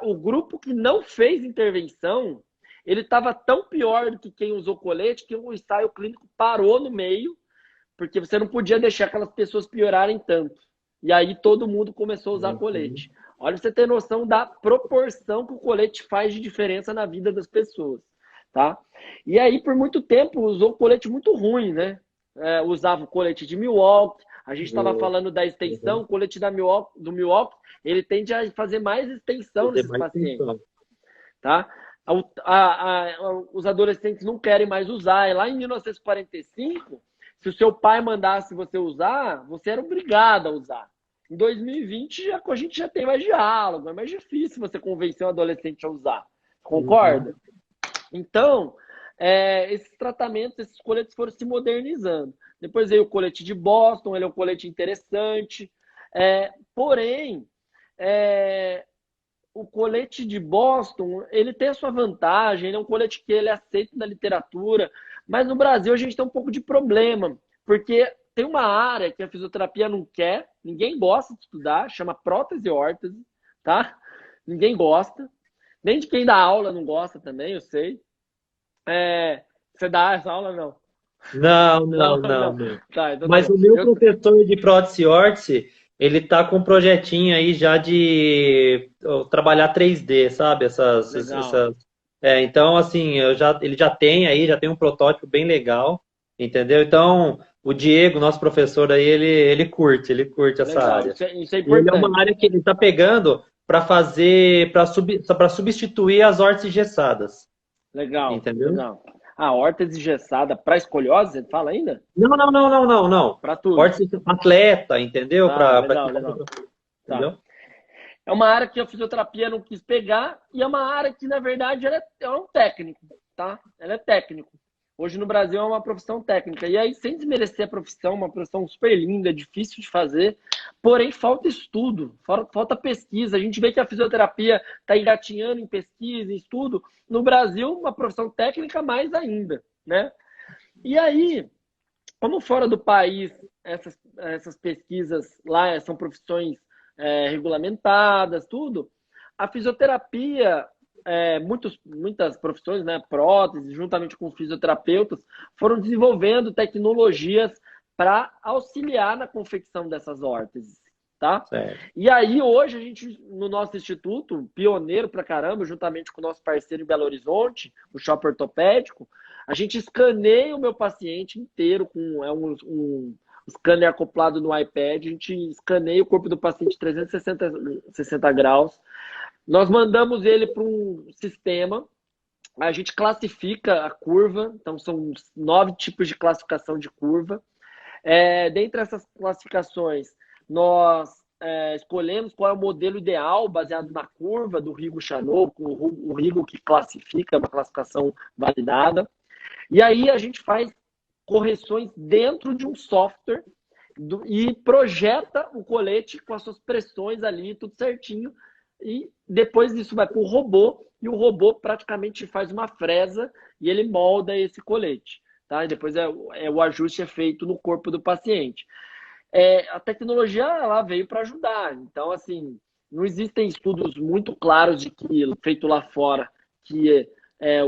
O grupo que não fez intervenção, ele estava tão pior do que quem usou colete que o ensaio clínico parou no meio, porque você não podia deixar aquelas pessoas piorarem tanto. E aí todo mundo começou a usar colete. Olha, você ter noção da proporção que o colete faz de diferença na vida das pessoas, tá? E aí, por muito tempo, usou colete muito ruim, né? Usava o colete de Milwaukee. A gente estava falando da extensão, o colete do Milwaukee, ele tende a fazer mais extensão nesses pacientes, tá? Os adolescentes não querem mais usar. E lá em 1945, se o seu pai mandasse você usar, você era obrigado a usar. Em 2020, a gente já tem mais diálogo, é mais difícil você convencer um adolescente a usar. Concorda? Então, esses tratamentos, esses coletes foram se modernizando. Depois veio o colete de Boston, ele é um colete interessante. Porém, o colete de Boston, ele tem a sua vantagem, ele é um colete que ele é aceito na literatura, mas no Brasil a gente tem um pouco de problema, porque tem uma área que a fisioterapia não quer, ninguém gosta de estudar, chama prótese e órtese, tá? Ninguém gosta, nem de quem dá aula não gosta também, eu sei. Você dá essa aula, não? Não. Tá, então Mas o meu professor de prótese e órtese, ele tá com um projetinho aí já de trabalhar 3D, sabe? Então, assim, ele já tem um protótipo bem legal, entendeu? Então, o Diego, nosso professor aí, ele curte essa área. Isso é E ele é importante. uma área que ele está pegando para substituir as órteses engessadas. Legal, entendeu? legal. Órtese engessada para escoliose, você fala ainda? Não. Para tudo. Órtese atleta, entendeu? Legal. Entendeu? Tá. É uma área que a fisioterapia não quis pegar e é uma área que, na verdade, ela é um técnico, tá? Ela é técnico. Hoje no Brasil é uma profissão técnica. E aí, sem desmerecer a profissão, uma profissão super linda, difícil de fazer, porém falta estudo, falta pesquisa. A gente vê que a fisioterapia está engatinhando em pesquisa, em estudo. No Brasil, uma profissão técnica mais ainda, né? E aí, como fora do país, essas pesquisas lá são profissões regulamentadas, tudo, a fisioterapia, muitas profissões, né, próteses, juntamente com fisioterapeutas, foram desenvolvendo tecnologias para auxiliar na confecção dessas órteses, tá? Certo. E aí, hoje, a gente, no nosso instituto, pioneiro pra caramba, juntamente com o nosso parceiro em Belo Horizonte, o Shopping Ortopédico, a gente escaneia o meu paciente inteiro com um scanner acoplado no iPad, a gente escaneia o corpo do paciente 360 graus, nós mandamos ele para um sistema, a gente classifica a curva, então são 9 tipos de classificação de curva. Dentre essas classificações, nós escolhemos qual é o modelo ideal baseado na curva do Rigo-Chanot, o Rigo que classifica, uma classificação validada. E aí a gente faz correções dentro de um software e projeta o colete com as suas pressões ali, tudo certinho. E depois isso vai para o robô, e o robô praticamente faz uma fresa e ele molda esse colete. Tá? E depois o ajuste é feito no corpo do paciente. A tecnologia ela veio para ajudar. Então, assim, não existem estudos muito claros de que, feito lá fora, que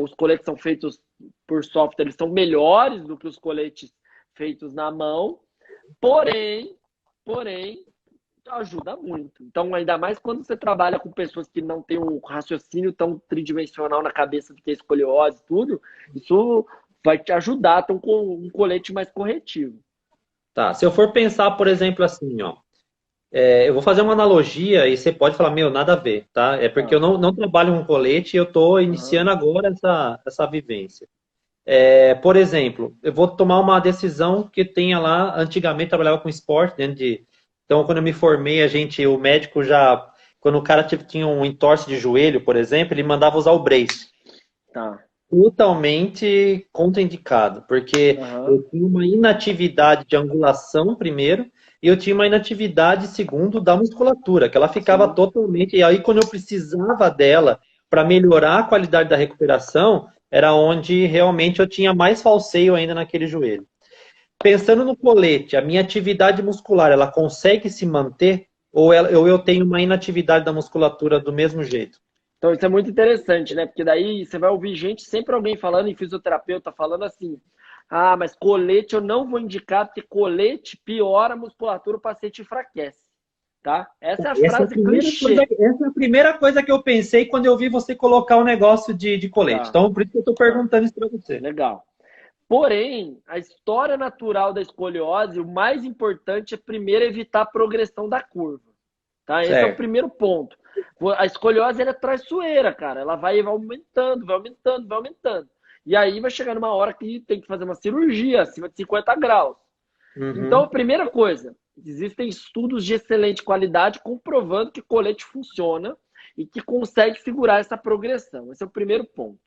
os coletes são feitos por software, eles são melhores do que os coletes feitos na mão, porém, ajuda muito. Então, ainda mais quando você trabalha com pessoas que não têm um raciocínio tão tridimensional na cabeça do que escoliose e tudo, isso vai te ajudar a ter um colete mais corretivo. Tá, se eu for pensar, por exemplo, assim, ó, eu vou fazer uma analogia e você pode falar, nada a ver, tá? É porque eu não trabalho com colete e eu estou iniciando agora essa vivência. Por exemplo, eu vou tomar uma decisão que tenha lá, antigamente trabalhava com esporte, então quando eu me formei, o médico já, quando o cara tinha um entorse de joelho, por exemplo, ele mandava usar o brace. Tá. Totalmente contraindicado, porque Aham. eu tinha uma inatividade de angulação, primeiro, e eu tinha uma inatividade, segundo, da musculatura, que ela ficava Sim. totalmente. E aí, quando eu precisava dela para melhorar a qualidade da recuperação, era onde realmente eu tinha mais falseio ainda naquele joelho. Pensando no colete, a minha atividade muscular, ela consegue se manter? Ou eu tenho uma inatividade da musculatura do mesmo jeito? Então isso é muito interessante, né? Porque daí você vai ouvir gente, sempre alguém falando, em fisioterapeuta, falando assim: ah, mas colete eu não vou indicar, porque colete piora a musculatura, o paciente enfraquece. Tá? Essa é a frase clichê. Essa é a primeira coisa que eu pensei quando eu vi você colocar o negócio de colete. Tá, Então, por isso que eu estou tá, perguntando isso para você. legal. Porém, a história natural da escoliose, o mais importante é primeiro evitar a progressão da curva. Tá? Esse é o Certo. primeiro ponto. A escoliose ela é traiçoeira, cara. Ela vai aumentando, vai aumentando, vai aumentando. E aí vai chegar numa hora que tem que fazer uma cirurgia acima de 50 graus. Então, a Uhum. primeira coisa, existem estudos de excelente qualidade comprovando que colete funciona e que consegue figurar essa progressão. Esse é o primeiro ponto.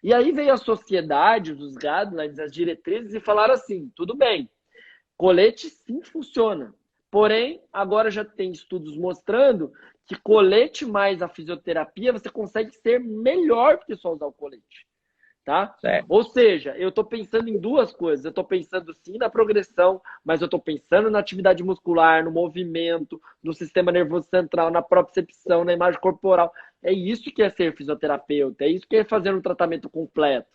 E aí veio a sociedade, os guidelines, as diretrizes e falaram assim: tudo bem, colete sim funciona. Porém, agora já tem estudos mostrando que colete mais a fisioterapia você consegue ser melhor do que só usar o colete. Tá? Certo. Ou seja, eu estou pensando em duas coisas. Eu estou pensando sim na progressão, mas eu estou pensando na atividade muscular, no movimento, no sistema nervoso central, na propriocepção, na imagem corporal. É isso que é ser fisioterapeuta, é isso que é fazer um tratamento completo,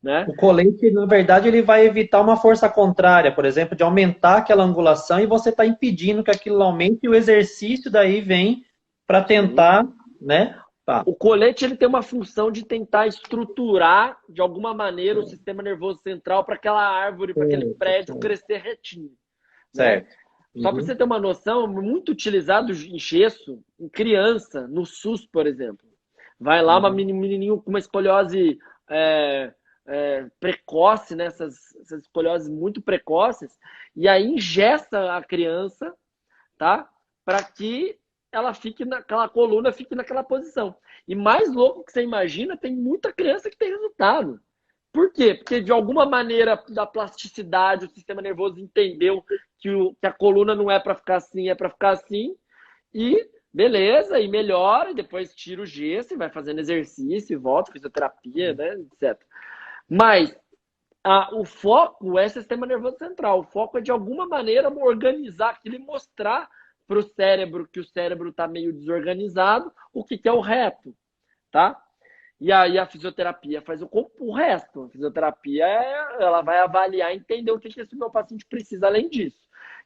né? O colete, na verdade, ele vai evitar uma força contrária, por exemplo, de aumentar aquela angulação e você está impedindo que aquilo aumente e o exercício daí vem para Sim. tentar, né? Tá. O colete ele tem uma função de tentar estruturar de alguma maneira o sistema nervoso central para aquela árvore, para aquele Certo, prédio certo. crescer retinho, né? Certo. Só para Uhum. você ter uma noção, muito utilizado em gesso, em criança, no SUS, por exemplo. Vai lá uma Uhum. menininho com uma escoliose precoce, né? Essas escolioses muito precoces, e aí ingessa a criança, tá? Para que ela fique naquela coluna, fique naquela posição. E mais louco que você imagina, tem muita criança que tem resultado. Por quê? Porque de alguma maneira da plasticidade, o sistema nervoso entendeu que a coluna não é para ficar assim, é para ficar assim, e beleza, e melhora, e depois tira o gesso e vai fazendo exercício, e volta, fisioterapia, né, etc. Mas o foco é sistema nervoso central. O foco é, de alguma maneira, organizar aquilo e mostrar para o cérebro que o cérebro está meio desorganizado, o que é o reto, tá? E aí a fisioterapia faz o resto. A fisioterapia ela vai avaliar e entender o que esse meu paciente precisa além disso.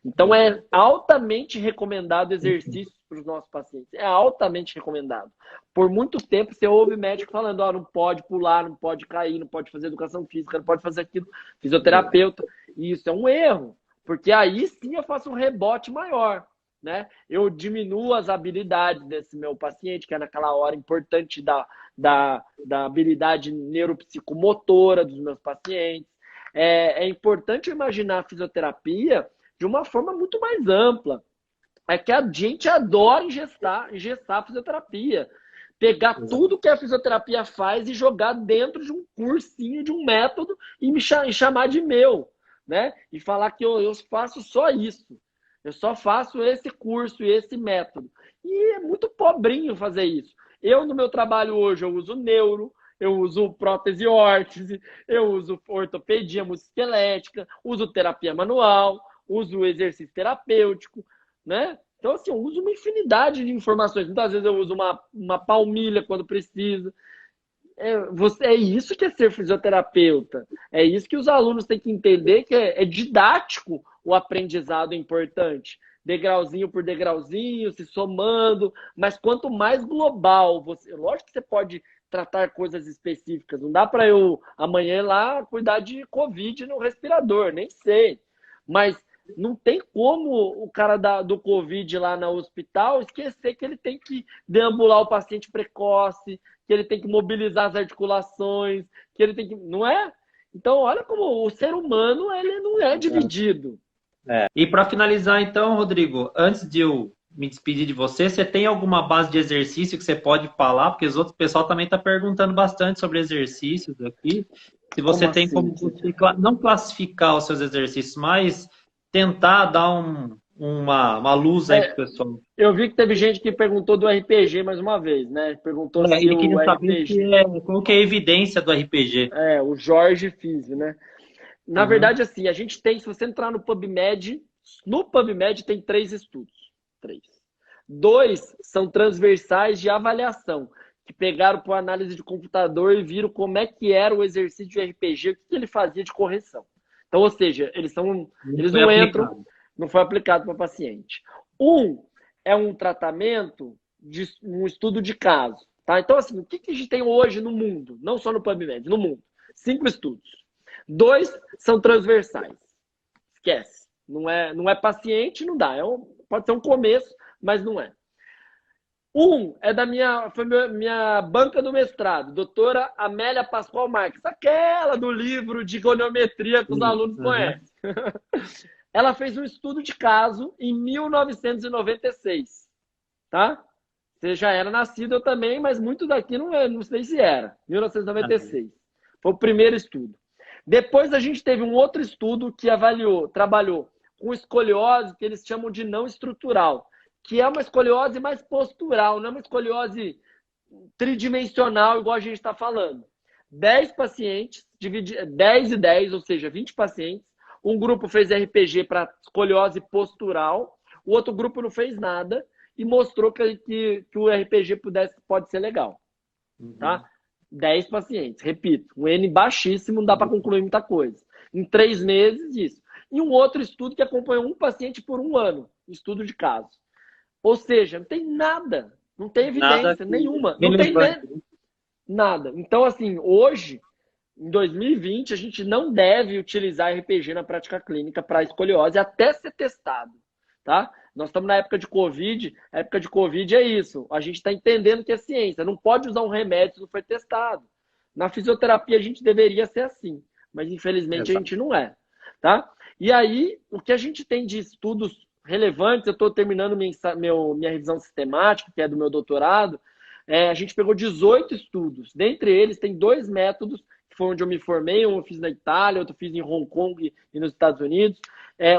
Então é altamente recomendado exercícios para os nossos pacientes. É altamente recomendado. Por muito tempo você ouve médico falando, ó, não pode pular, não pode cair, não pode fazer educação física, não pode fazer aquilo, fisioterapeuta. E isso é um erro, porque aí sim eu faço um rebote maior. Né? Eu diminuo as habilidades desse meu paciente, que é naquela hora importante da habilidade neuropsicomotora dos meus pacientes. É importante imaginar a fisioterapia de uma forma muito mais ampla. É que a gente adora engessar a fisioterapia. Pegar tudo que a fisioterapia faz e jogar dentro de um cursinho, de um método e chamar de meu. Né? E falar que eu faço só isso. Eu só faço esse curso e esse método. E é muito pobrinho fazer isso. Eu, no meu trabalho hoje, eu uso neuro, eu uso prótese órtese, eu uso ortopedia musculoesquelética, uso terapia manual, uso exercício terapêutico, né? Então, assim, eu uso uma infinidade de informações. Muitas vezes eu uso uma palmilha quando precisa. É isso que é ser fisioterapeuta. É isso que os alunos têm que entender, que é didático o aprendizado importante. Degrauzinho por degrauzinho, se somando. Mas quanto mais global você... Lógico que você pode tratar coisas específicas. Não dá para eu amanhã ir lá cuidar de Covid no respirador, nem sei. Mas não tem como o cara do Covid lá no hospital esquecer que ele tem que deambular o paciente precoce, que ele tem que mobilizar as articulações, que ele tem que. Não é? Então, olha como o ser humano, ele não é dividido. E para finalizar, então, Rodrigo, antes de eu me despedir de você, você tem alguma base de exercício que você pode falar? Porque os outros pessoal também está perguntando bastante sobre exercícios aqui. Se Como você tem assim? como você não classificar os seus exercícios, mas tentar dar uma luz aí para o É, pessoal. eu vi que teve gente que perguntou do RPG mais uma vez, né? Perguntou se Ele o queria saber RPG, qual que é a evidência do RPG. o Jorge Fizio, né? Na Uhum. verdade, assim, a gente tem, se você entrar no PubMed tem 3 estudos. 3. 2 são transversais de avaliação, que pegaram por análise de computador e viram como é que era o exercício de RPG, o que ele fazia de correção. Então, ou seja, Não eles foi não entram, aplicado. não foi aplicado para paciente. É um tratamento de um estudo de caso. Tá? Então, assim, o que a gente tem hoje no mundo? Não só no PubMed, no mundo. 5 estudos. 2 são transversais. Esquece. Não é paciente, não dá. Pode ser um começo, mas não é. É foi minha banca do mestrado, doutora Amélia Pascoal Marques, aquela do livro de goniometria que os Sim. alunos Uhum. conhecem. Ela fez um estudo de caso em 1996, tá? Você já era nascido, eu também, mas muito daqui não sei se era. 1996. Foi o primeiro estudo. Depois a gente teve um outro estudo que trabalhou com escoliose, que eles chamam de não estrutural, que é uma escoliose mais postural, não é uma escoliose tridimensional, igual a gente está falando. 10 pacientes, 10 e 10, ou seja, 20 pacientes. Um grupo fez RPG para escoliose postural, o outro grupo não fez nada e mostrou que o RPG pode ser legal. Tá? Uhum. 10 pacientes, repito, um N baixíssimo, não dá para concluir muita coisa. Em 3 meses, isso. E um outro estudo que acompanhou um paciente por um ano, estudo de caso. Ou seja, não tem nada, não tem Nada evidência nenhuma, não tem relevante. nada. Então, assim, hoje, em 2020, a gente não deve utilizar RPG na prática clínica para escoliose até ser testado, tá? Nós estamos na época de Covid, a época de Covid é isso, a gente está entendendo que é ciência, não pode usar um remédio se não foi testado. Na fisioterapia a gente deveria ser assim, mas infelizmente a Exato. gente não é, tá? E aí, o que a gente tem de estudos relevantes, eu estou terminando minha revisão sistemática, que é do meu doutorado, a gente pegou 18 estudos, dentre eles tem 2 métodos que foi onde eu me formei, um eu fiz na Itália, outro eu fiz em Hong Kong e nos Estados Unidos.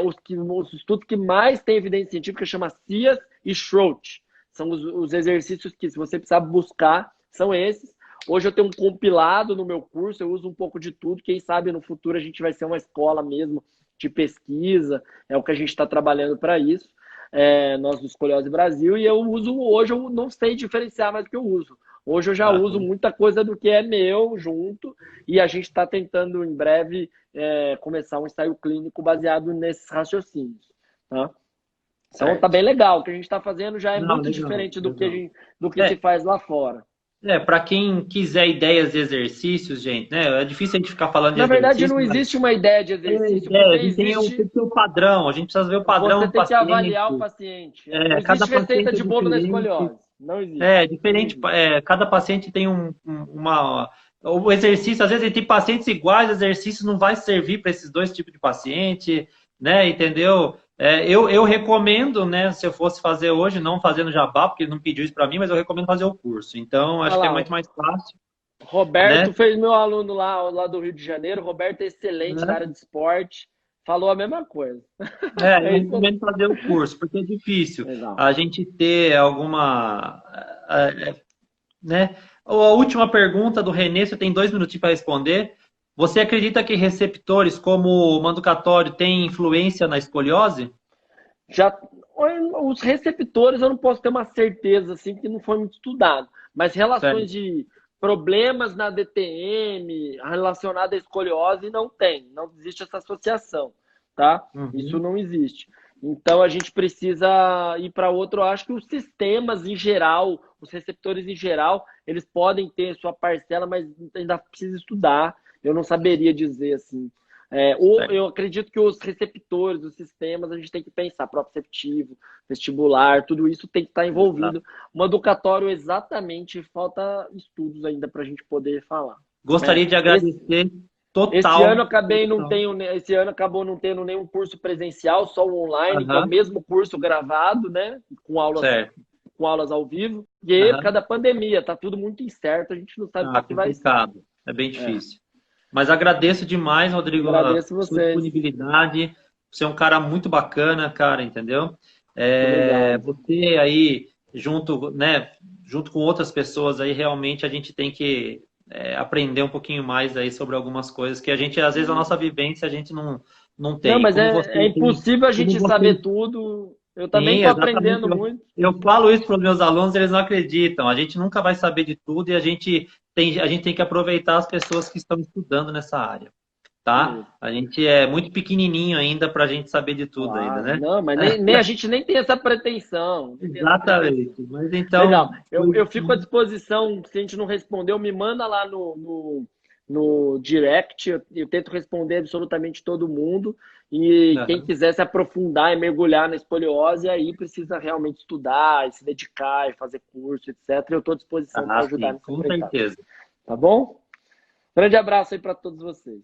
Os estudos que mais têm evidência científica chama CIAS e SHROUT. São os exercícios que, se você precisar buscar, são esses. Hoje eu tenho um compilado no meu curso, eu uso um pouco de tudo. Quem sabe no futuro a gente vai ser uma escola mesmo de pesquisa, é o que a gente está trabalhando para isso. Nós do Escoliose Brasil, e hoje eu não sei diferenciar mais o que eu uso. Hoje eu já uso muita coisa do que é meu junto, e a gente está tentando em breve começar um ensaio clínico baseado nesses raciocínios. Tá? Então tá Certo. bem legal. O que a gente está fazendo já é Não, muito legal, diferente legal. do que se É, faz lá fora. para quem quiser ideias de exercícios, gente, né? É difícil a gente ficar falando de Na verdade, exercício, não mas existe uma ideia de exercício, porque a gente tem que ter o padrão, a gente precisa ver o padrão você do tem que paciente. avaliar o paciente. Não Cada existe receita paciente é de bolo na diferente. escoliose. Não existe. É Não diferente, existe. cada paciente tem uma. O exercício, às vezes, ele tem pacientes iguais, o exercício não vai servir para esses dois tipos de paciente, né? Entendeu? Eu recomendo, né? Se eu fosse fazer hoje, não fazendo jabá, porque ele não pediu isso para mim, mas eu recomendo fazer o curso. Então, Olha acho que é lá, muito mais fácil, né? Roberto fez meu aluno lá do Rio de Janeiro. Roberto é excelente na área de esporte. Falou a mesma coisa. Eu É isso aí. recomendo fazer o curso, porque é difícil Legal. a gente ter alguma, né? A última pergunta do Renê, você tem 2 minutinhos para responder. Você acredita que receptores como o manducatório têm influência na escoliose? Já os receptores eu não posso ter uma certeza assim que não foi muito estudado, mas relações Certo. de problemas na DTM relacionada à escoliose não tem, não existe essa associação, tá? Isso Uhum. não existe. Então a gente precisa ir para outro. Eu acho que os sistemas em geral, os receptores em geral, eles podem ter sua parcela, mas ainda precisa estudar. Eu não saberia dizer assim. Certo. Eu acredito que os receptores, os sistemas, a gente tem que pensar, proprioceptivo, vestibular, tudo isso tem que estar Exato. envolvido. Um educatório, exatamente, falta estudos ainda para a gente poder falar. Gostaria de Esse, agradecer. total. Esse ano acabou não tendo nenhum curso presencial, só o online, que é o mesmo curso gravado, né? Com aulas ao vivo. E aí, por causa da pandemia, tá tudo muito incerto, a gente não sabe o que vai ser. É bem difícil. Mas agradeço demais, Rodrigo, agradeço a sua disponibilidade. Você é um cara muito bacana, cara, entendeu? Você aí, junto com outras pessoas aí, realmente a gente tem que aprender um pouquinho mais aí sobre algumas coisas que a gente, às vezes, a nossa vivência a gente não tem. Não, mas é impossível a gente saber tudo. Eu também estou aprendendo muito. Eu falo isso para os meus alunos, eles não acreditam. A gente nunca vai saber de tudo e a gente tem que aproveitar as pessoas que estão estudando nessa área, tá? A gente é muito pequenininho ainda para a gente saber de tudo ainda, né? Não, mas nem a gente nem tem essa pretensão. Exatamente. Mas então... Legal. Eu fico à disposição, se a gente não respondeu, me manda lá no direct, eu tento responder absolutamente todo mundo. E quem quiser se aprofundar e mergulhar na escoliose, aí precisa realmente estudar, e se dedicar, e fazer curso, etc. Eu estou à disposição para ajudar nessa com certeza. Tá bom? Grande abraço aí para todos vocês.